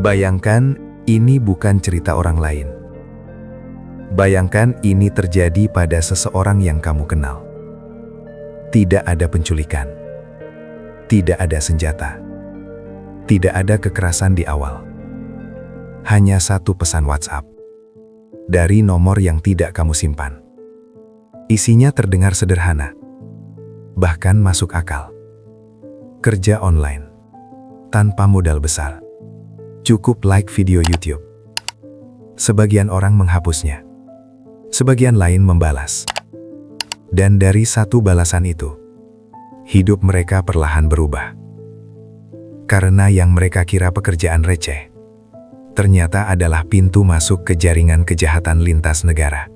Bayangkan ini bukan cerita orang lain. Bayangkan ini terjadi pada seseorang yang kamu kenal. Tidak ada penculikan. Tidak ada senjata. Tidak ada kekerasan di awal. Hanya satu pesan WhatsApp. Dari nomor yang tidak kamu simpan. Isinya terdengar sederhana. Bahkan masuk akal. Kerja online. Tanpa modal besar. Cukup like video YouTube. Sebagian orang menghapusnya. Sebagian lain membalas. Dan dari satu balasan itu, hidup mereka perlahan berubah. Karena yang mereka kira pekerjaan receh, ternyata adalah pintu masuk ke jaringan kejahatan lintas negara.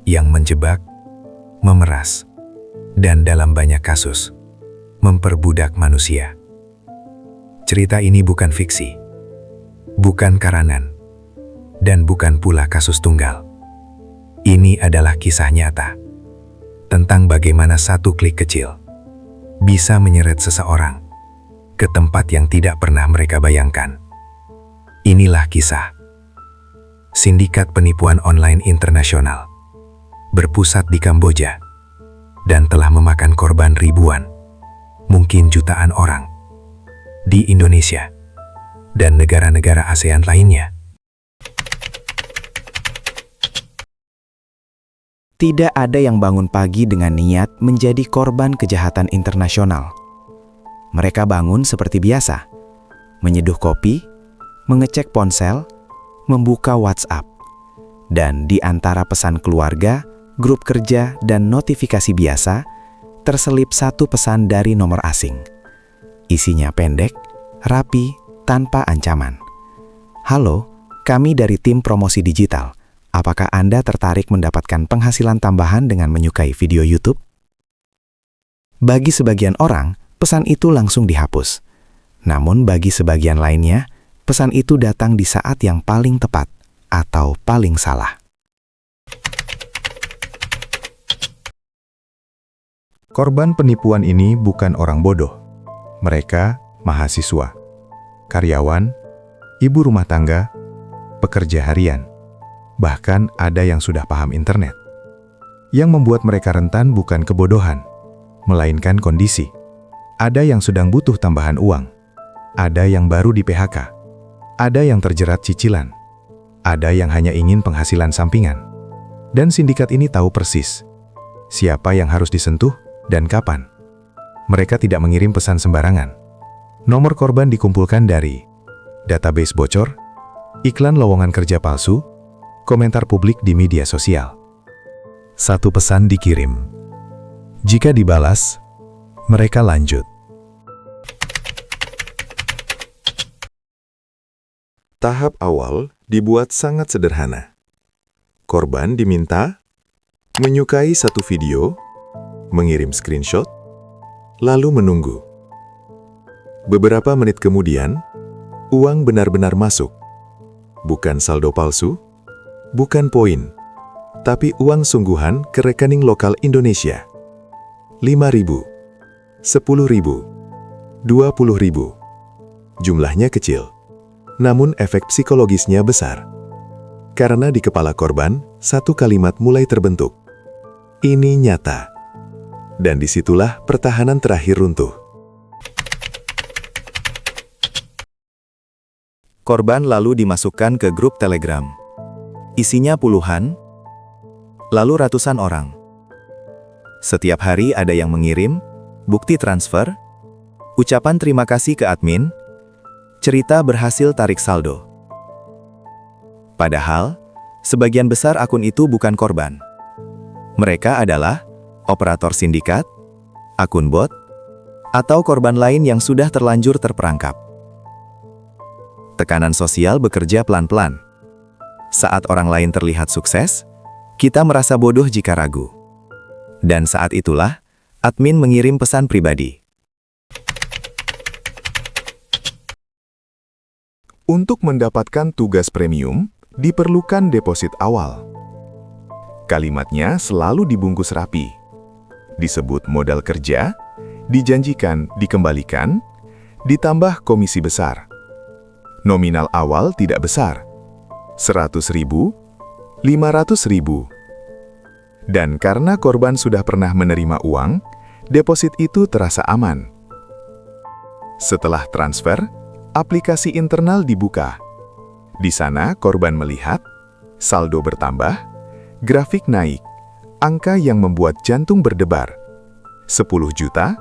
Yang menjebak, memeras, dan dalam banyak kasus, memperbudak manusia. Cerita ini bukan fiksi, bukan karangan, dan bukan pula kasus tunggal. Ini adalah kisah nyata tentang bagaimana satu klik kecil bisa menyeret seseorang ke tempat yang tidak pernah mereka bayangkan. Inilah kisah sindikat penipuan online internasional berpusat di Kamboja dan telah memakan korban ribuan, mungkin jutaan orang di Indonesia dan negara-negara ASEAN lainnya. Tidak ada yang bangun pagi dengan niat menjadi korban kejahatan internasional. Mereka bangun seperti biasa, menyeduh kopi, mengecek ponsel, membuka WhatsApp, dan di antara pesan keluarga, grup kerja, dan notifikasi biasa, terselip satu pesan dari nomor asing. Isinya pendek, rapi, tanpa ancaman. Halo, kami dari tim promosi digital. Apakah Anda tertarik mendapatkan penghasilan tambahan dengan menyukai video YouTube? Bagi sebagian orang, pesan itu langsung dihapus. Namun bagi sebagian lainnya, pesan itu datang di saat yang paling tepat atau paling salah. Korban penipuan ini bukan orang bodoh. Mereka mahasiswa, karyawan, ibu rumah tangga, pekerja harian. Bahkan ada yang sudah paham internet. Yang membuat mereka rentan bukan kebodohan, melainkan kondisi. Ada yang sedang butuh tambahan uang. Ada yang baru di PHK. Ada yang terjerat cicilan. Ada yang hanya ingin penghasilan sampingan. Dan sindikat ini tahu persis siapa yang harus disentuh dan kapan. Mereka tidak mengirim pesan sembarangan. Nomor korban dikumpulkan dari database bocor, iklan lowongan kerja palsu, komentar publik di media sosial. Satu pesan dikirim. Jika dibalas, mereka lanjut. Tahap awal dibuat sangat sederhana. Korban diminta menyukai satu video, mengirim screenshot, lalu menunggu. Beberapa menit kemudian, uang benar-benar masuk. Bukan saldo palsu, bukan poin, tapi uang sungguhan ke rekening lokal Indonesia. 5.000, 10.000, 20.000. Jumlahnya kecil, namun efek psikologisnya besar. Karena di kepala korban, satu kalimat mulai terbentuk. Ini nyata. Dan disitulah pertahanan terakhir runtuh. Korban lalu dimasukkan ke grup Telegram. Isinya puluhan, lalu ratusan orang. Setiap hari ada yang mengirim bukti transfer, ucapan terima kasih ke admin, cerita berhasil tarik saldo. Padahal, sebagian besar akun itu bukan korban. Mereka adalah operator sindikat, akun bot, atau korban lain yang sudah terlanjur terperangkap. Tekanan sosial bekerja pelan-pelan. Saat orang lain terlihat sukses, kita merasa bodoh jika ragu. Dan saat itulah, admin mengirim pesan pribadi. Untuk mendapatkan tugas premium, diperlukan deposit awal. Kalimatnya selalu dibungkus rapi. Disebut modal kerja, dijanjikan dikembalikan, ditambah komisi besar. Nominal awal tidak besar, 100.000, 500.000. Dan karena korban sudah pernah menerima uang, deposit itu terasa aman. Setelah transfer, aplikasi internal dibuka. Di sana korban melihat saldo bertambah, grafik naik, angka yang membuat jantung berdebar. 10 juta,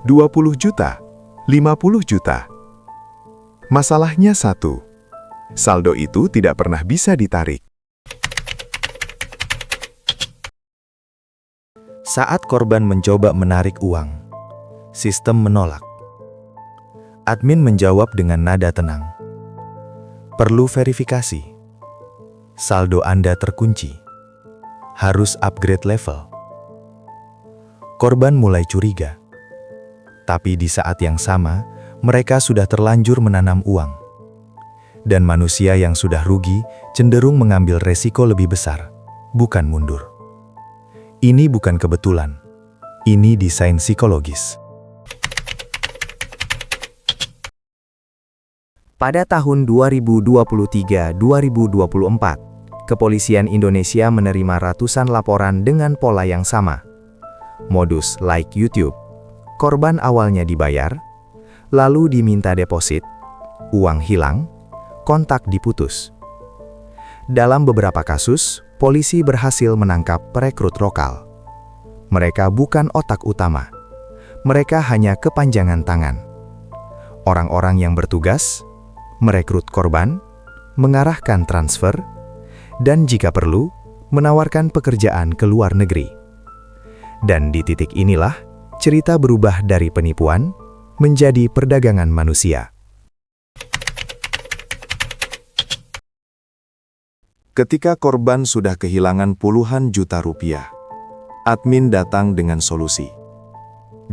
20 juta, 50 juta. Masalahnya satu, saldo itu tidak pernah bisa ditarik. Saat korban mencoba menarik uang, sistem menolak. Admin menjawab dengan nada tenang. Perlu verifikasi. Saldo Anda terkunci. Harus upgrade level. Korban mulai curiga. Tapi di saat yang sama, mereka sudah terlanjur menanam uang. Dan manusia yang sudah rugi cenderung mengambil resiko lebih besar, bukan mundur. Ini bukan kebetulan. Ini desain psikologis. Pada tahun 2023-2024, Kepolisian Indonesia menerima ratusan laporan dengan pola yang sama. Modus like YouTube. Korban awalnya dibayar, lalu diminta deposit, uang hilang, kontak diputus. Dalam beberapa kasus, polisi berhasil menangkap perekrut lokal. Mereka bukan otak utama. Mereka hanya kepanjangan tangan. Orang-orang yang bertugas merekrut korban, mengarahkan transfer, dan jika perlu, menawarkan pekerjaan ke luar negeri. Dan di titik inilah, cerita berubah dari penipuan menjadi perdagangan manusia. Ketika korban sudah kehilangan puluhan juta rupiah, admin datang dengan solusi.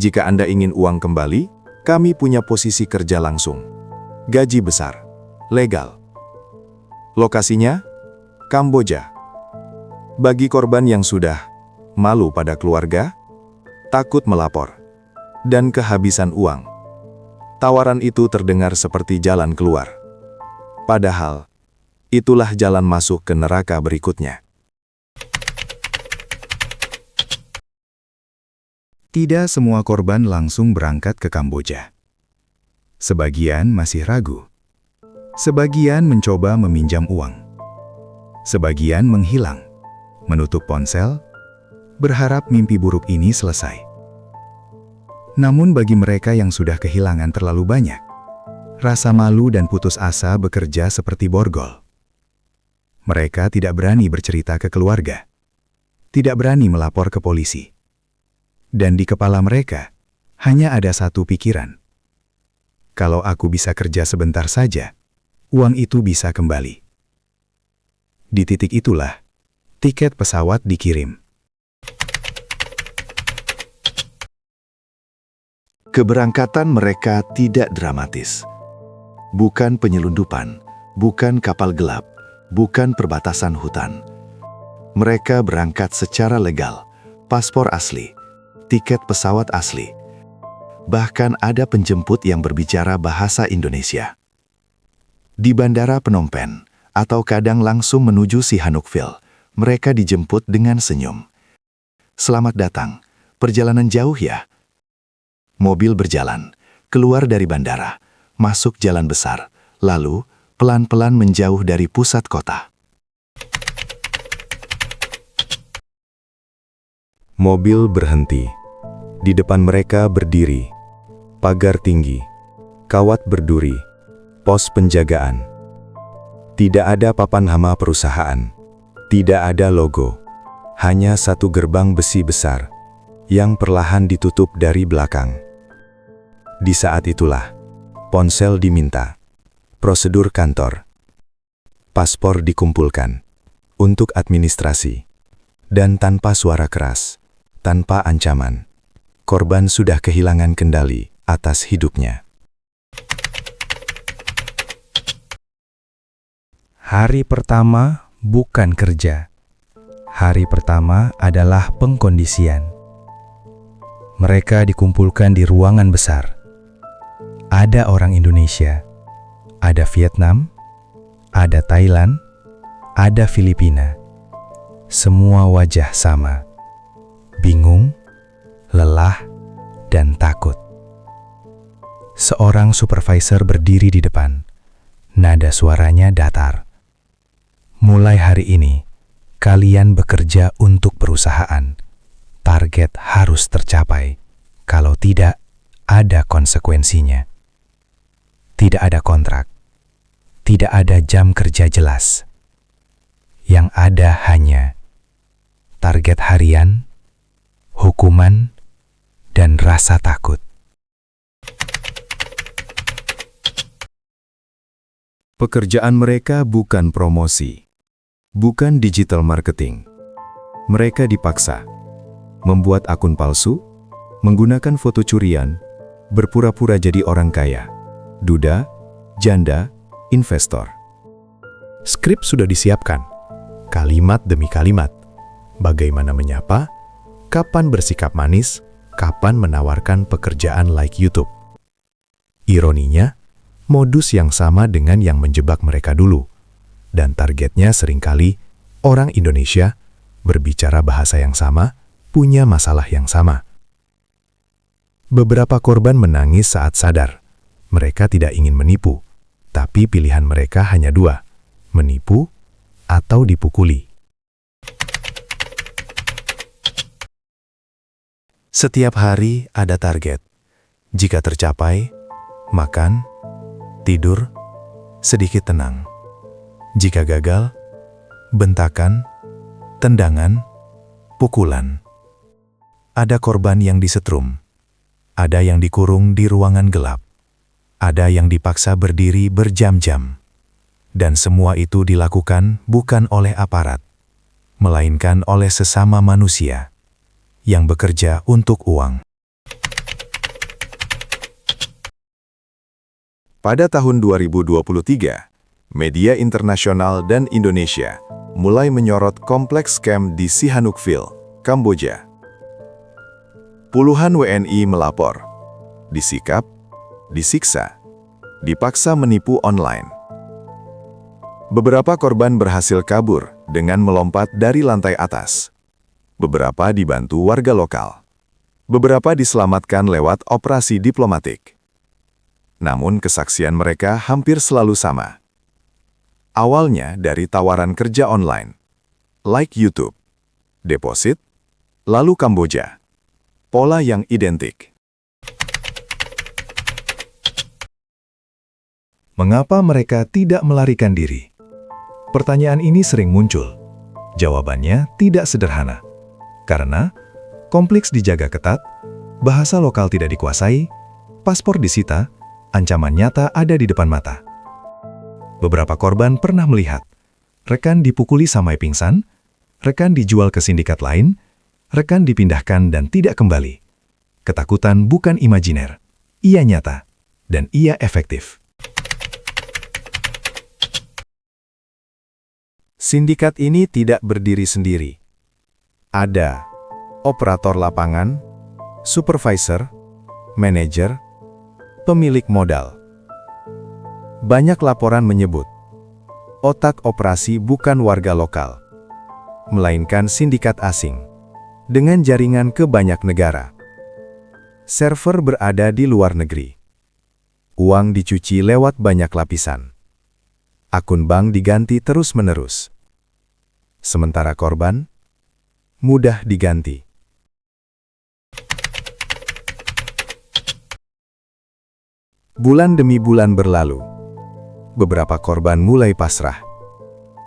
Jika Anda ingin uang kembali, kami punya posisi kerja langsung. Gaji besar, legal. Lokasinya, Kamboja. Bagi korban yang sudah malu pada keluarga, takut melapor, dan kehabisan uang, tawaran itu terdengar seperti jalan keluar. Padahal, itulah jalan masuk ke neraka berikutnya. Tidak semua korban langsung berangkat ke Kamboja. Sebagian masih ragu. Sebagian mencoba meminjam uang. Sebagian menghilang, menutup ponsel, berharap mimpi buruk ini selesai. Namun bagi mereka yang sudah kehilangan terlalu banyak, rasa malu dan putus asa bekerja seperti borgol. Mereka tidak berani bercerita ke keluarga, tidak berani melapor ke polisi. Dan di kepala mereka, hanya ada satu pikiran. Kalau aku bisa kerja sebentar saja, uang itu bisa kembali. Di titik itulah, tiket pesawat dikirim. Keberangkatan mereka tidak dramatis. Bukan penyelundupan, bukan kapal gelap, bukan perbatasan hutan. Mereka berangkat secara legal, paspor asli, tiket pesawat asli. Bahkan ada penjemput yang berbicara bahasa Indonesia. Di Bandara Phnom Penh, atau kadang langsung menuju Sihanoukville, mereka dijemput dengan senyum. Selamat datang, perjalanan jauh ya? Mobil berjalan, keluar dari bandara, masuk jalan besar, lalu pelan-pelan menjauh dari pusat kota. Mobil berhenti. Di depan mereka berdiri pagar tinggi, kawat berduri, pos penjagaan. Tidak ada papan nama perusahaan, tidak ada logo, hanya satu gerbang besi besar yang perlahan ditutup dari belakang. Di saat itulah, ponsel diminta, prosedur kantor, paspor dikumpulkan untuk administrasi, dan tanpa suara keras, tanpa ancaman, korban sudah kehilangan kendali atas hidupnya. Hari pertama bukan kerja. Hari pertama adalah pengkondisian. Mereka dikumpulkan di ruangan besar. Ada orang Indonesia, Ada Vietnam, ada Thailand, ada Filipina. Semua wajah sama. Bingung, lelah, dan takut. Seorang supervisor berdiri di depan. Nada suaranya datar. Mulai hari ini, kalian bekerja untuk perusahaan. Target harus tercapai. Kalau tidak, ada konsekuensinya. Tidak ada kontrak. Tidak ada jam kerja jelas. Yang ada hanya target harian, hukuman, dan rasa takut. Pekerjaan mereka bukan promosi, bukan digital marketing. Mereka dipaksa membuat akun palsu, menggunakan foto curian, berpura-pura jadi orang kaya, duda, janda, investor. Skrip sudah disiapkan, kalimat demi kalimat. Bagaimana menyapa, kapan bersikap manis, kapan menawarkan pekerjaan like YouTube. Ironinya, modus yang sama dengan yang menjebak mereka dulu. Dan targetnya seringkali orang Indonesia berbicara bahasa yang sama, punya masalah yang sama. Beberapa korban menangis saat sadar. Mereka tidak ingin menipu, tapi pilihan mereka hanya dua, menipu atau dipukuli. Setiap hari ada target. Jika tercapai, makan, tidur, sedikit tenang. Jika gagal, bentakan, tendangan, pukulan. Ada korban yang disetrum. Ada yang dikurung di ruangan gelap. Ada yang dipaksa berdiri berjam-jam. Dan semua itu dilakukan bukan oleh aparat, melainkan oleh sesama manusia yang bekerja untuk uang. Pada tahun 2023, media internasional dan Indonesia mulai menyorot kompleks scam di Sihanoukville, Kamboja. Puluhan WNI melapor, disikap, disiksa, dipaksa menipu online. Beberapa korban berhasil kabur dengan melompat dari lantai atas. Beberapa dibantu warga lokal. Beberapa diselamatkan lewat operasi diplomatik. Namun kesaksian mereka hampir selalu sama. Awalnya dari tawaran kerja online, like YouTube, deposit, lalu Kamboja. Pola yang identik. Mengapa mereka tidak melarikan diri? Pertanyaan ini sering muncul. Jawabannya tidak sederhana. Karena kompleks dijaga ketat, bahasa lokal tidak dikuasai, paspor disita, ancaman nyata ada di depan mata. Beberapa korban pernah melihat rekan dipukuli sampai pingsan, rekan dijual ke sindikat lain, rekan dipindahkan dan tidak kembali. Ketakutan bukan imajiner, ia nyata, dan ia efektif. Sindikat ini tidak berdiri sendiri. Ada operator lapangan, supervisor, manajer, pemilik modal. Banyak laporan menyebut, otak operasi bukan warga lokal, melainkan sindikat asing, dengan jaringan ke banyak negara. Server berada di luar negeri. Uang dicuci lewat banyak lapisan. Akun bank diganti terus-menerus. Sementara korban mudah diganti. Bulan demi bulan berlalu. Beberapa korban mulai pasrah.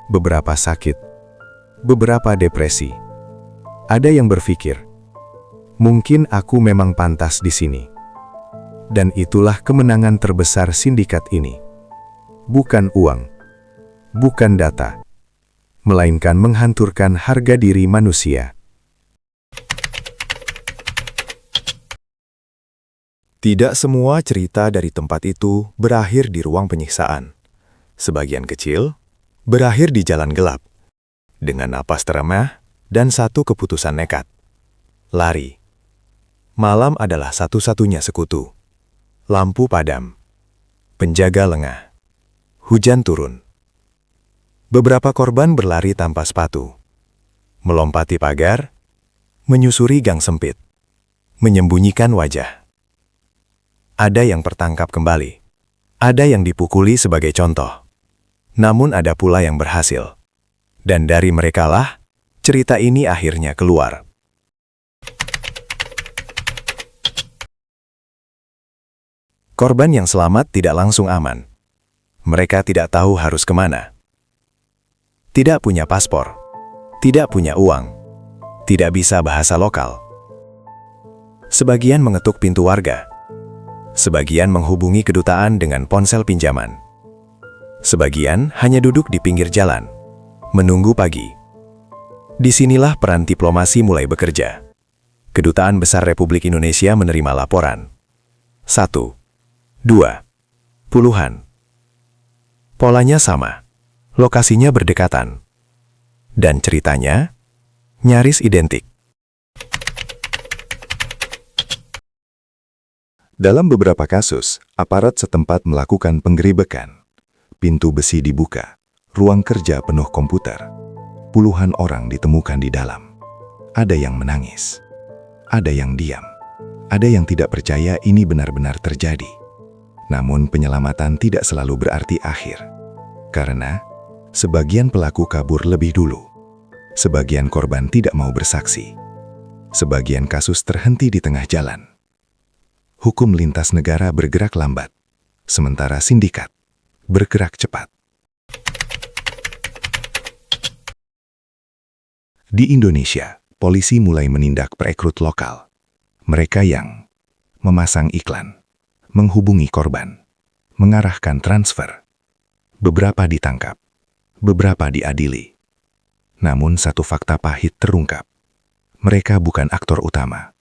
Beberapa sakit. Beberapa depresi. Ada yang berpikir, mungkin aku memang pantas di sini. Dan itulah kemenangan terbesar sindikat ini. Bukan uang, bukan data, melainkan menghancurkan harga diri manusia. Tidak semua cerita dari tempat itu berakhir di ruang penyiksaan. Sebagian kecil berakhir di jalan gelap, dengan napas teremah dan satu keputusan nekat. Lari. Malam adalah satu-satunya sekutu. Lampu padam. Penjaga lengah. Hujan turun. Beberapa korban berlari tanpa sepatu, melompati pagar, menyusuri gang sempit, menyembunyikan wajah. Ada yang tertangkap kembali, ada yang dipukuli sebagai contoh. Namun ada pula yang berhasil. Dan dari merekalah, cerita ini akhirnya keluar. Korban yang selamat tidak langsung aman. Mereka tidak tahu harus kemana. Tidak punya paspor, tidak punya uang, tidak bisa bahasa lokal. Sebagian mengetuk pintu warga, sebagian menghubungi kedutaan dengan ponsel pinjaman. Sebagian hanya duduk di pinggir jalan, menunggu pagi. Disinilah peran diplomasi mulai bekerja. Kedutaan Besar Republik Indonesia menerima laporan. 1, 2, puluhan. Polanya sama, lokasinya berdekatan, dan ceritanya nyaris identik. Dalam beberapa kasus, aparat setempat melakukan penggerebekan. Pintu besi dibuka, ruang kerja penuh komputer. Puluhan orang ditemukan di dalam. Ada yang menangis, ada yang diam, ada yang tidak percaya ini benar-benar terjadi. Namun penyelamatan tidak selalu berarti akhir. Karena sebagian pelaku kabur lebih dulu. Sebagian korban tidak mau bersaksi. Sebagian kasus terhenti di tengah jalan. Hukum lintas negara bergerak lambat, sementara sindikat bergerak cepat. Di Indonesia, polisi mulai menindak perekrut lokal. Mereka yang memasang iklan, menghubungi korban, mengarahkan transfer. Beberapa ditangkap, beberapa diadili. Namun satu fakta pahit terungkap. Mereka bukan aktor utama.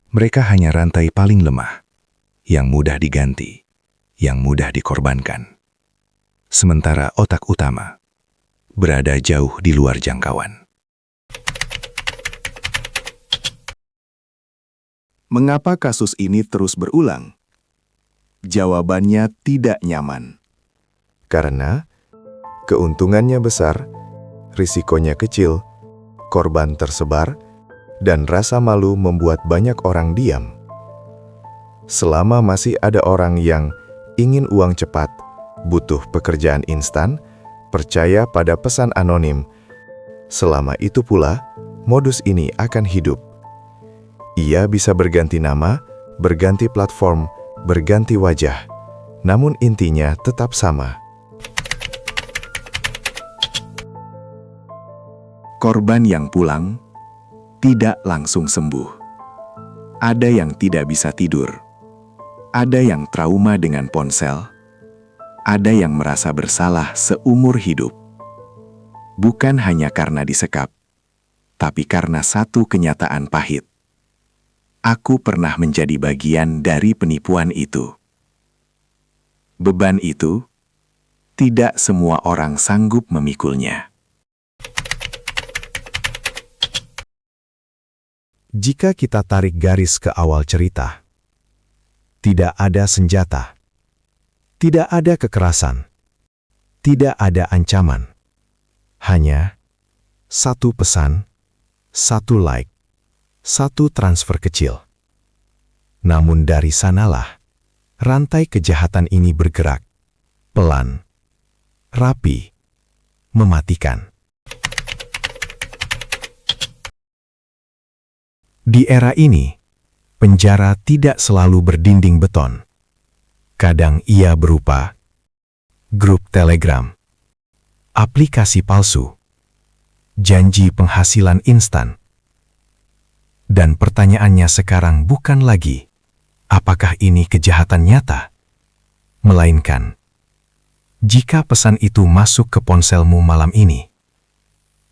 Mereka hanya rantai paling lemah, yang mudah diganti, yang mudah dikorbankan. Sementara otak utama berada jauh di luar jangkauan. Mengapa kasus ini terus berulang? Jawabannya tidak nyaman. Karena keuntungannya besar, risikonya kecil, korban tersebar, dan rasa malu membuat banyak orang diam. Selama masih ada orang yang ingin uang cepat, butuh pekerjaan instan, percaya pada pesan anonim, selama itu pula modus ini akan hidup. Ia bisa berganti nama, berganti platform, berganti wajah, namun intinya tetap sama. Korban yang pulang tidak langsung sembuh. Ada yang tidak bisa tidur. Ada yang trauma dengan ponsel. Ada yang merasa bersalah seumur hidup. Bukan hanya karena disekap, tapi karena satu kenyataan pahit. Aku pernah menjadi bagian dari penipuan itu. Beban itu, tidak semua orang sanggup memikulnya. Jika kita tarik garis ke awal cerita, tidak ada senjata, tidak ada kekerasan, tidak ada ancaman. Hanya satu pesan, satu like, satu transfer kecil. Namun dari sanalah, rantai kejahatan ini bergerak, pelan, rapi, mematikan. Di era ini, penjara tidak selalu berdinding beton. Kadang ia berupa grup Telegram, aplikasi palsu, janji penghasilan instan. Dan pertanyaannya sekarang bukan lagi, apakah ini kejahatan nyata? Melainkan, jika pesan itu masuk ke ponselmu malam ini,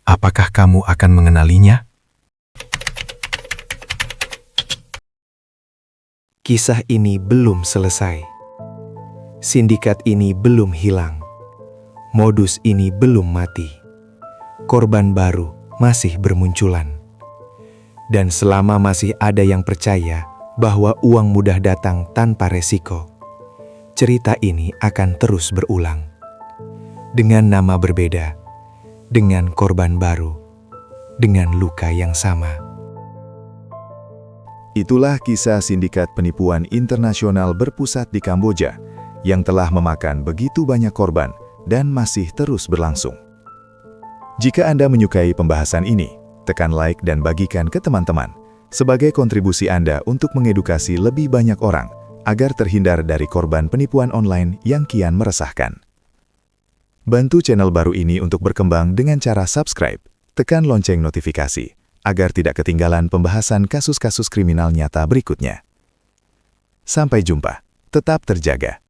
apakah kamu akan mengenalinya? Kisah ini belum selesai. Sindikat ini belum hilang. Modus ini belum mati. Korban baru masih bermunculan. Dan selama masih ada yang percaya bahwa uang mudah datang tanpa resiko, cerita ini akan terus berulang. dengan nama berbeda, dengan korban baru, dengan luka yang sama. Itulah kisah sindikat penipuan internasional berpusat di Kamboja yang telah memakan begitu banyak korban dan masih terus berlangsung. Jika Anda menyukai pembahasan ini, tekan like dan bagikan ke teman-teman sebagai kontribusi Anda untuk mengedukasi lebih banyak orang agar terhindar dari korban penipuan online yang kian meresahkan. Bantu channel baru ini untuk berkembang dengan cara subscribe, tekan lonceng notifikasi, agar tidak ketinggalan pembahasan kasus-kasus kriminal nyata berikutnya. Sampai jumpa, tetap terjaga.